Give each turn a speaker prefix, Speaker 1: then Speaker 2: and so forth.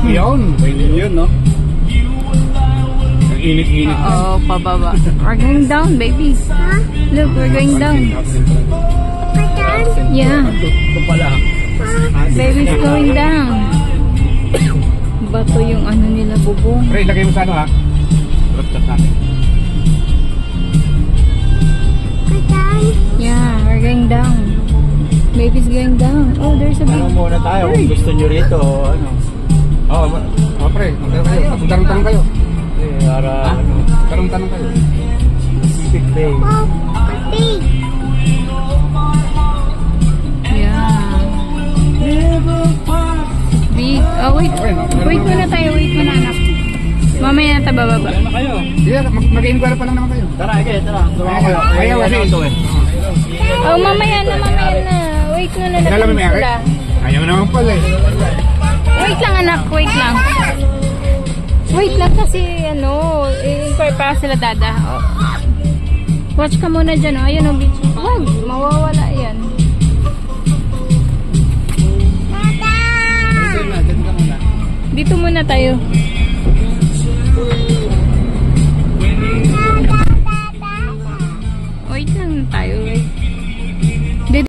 Speaker 1: Yun, pwede yun, no? Ang init-init.
Speaker 2: Oo, pababa. We're going down, baby. Look, we're going down. Yeah.
Speaker 1: Ito pala.
Speaker 2: Baby's going down. Bato yung ano nila, bubong.
Speaker 1: Pre, lagay mo sa ano, ha? Drop shot natin.
Speaker 2: Yeah, we're going down. Baby's going down. Oh, there's a big...
Speaker 3: Ano muna tayo kung gusto nyo rito, ano?
Speaker 1: Oo, pre, magtarong-tarong kayo.
Speaker 3: Para, ano?
Speaker 1: Tarong-tarong kayo.
Speaker 3: Pacific Bay.
Speaker 2: Yeah. Big. Oh, wait. Wait muna tayo. Wait muna, anak. Mamaya na tayo bababa.
Speaker 3: Ano kayo?
Speaker 1: Sige, mag-inquire pa lang naman kayo.
Speaker 3: Tara, okay, tara.
Speaker 1: Ayaw, kasi ito eh.
Speaker 2: Oh, mamaya na. Wait muna na
Speaker 1: Alam mo may
Speaker 2: sila.
Speaker 1: ayaw naman pala eh.
Speaker 2: Wait lang, anak. Wait lang. Wait lang kasi, ano, i-inquire pa sila, dada. Oh. Watch ka muna dyan, oh. Ayun, oh, beach. Wag, mawawala yan. Dito muna tayo.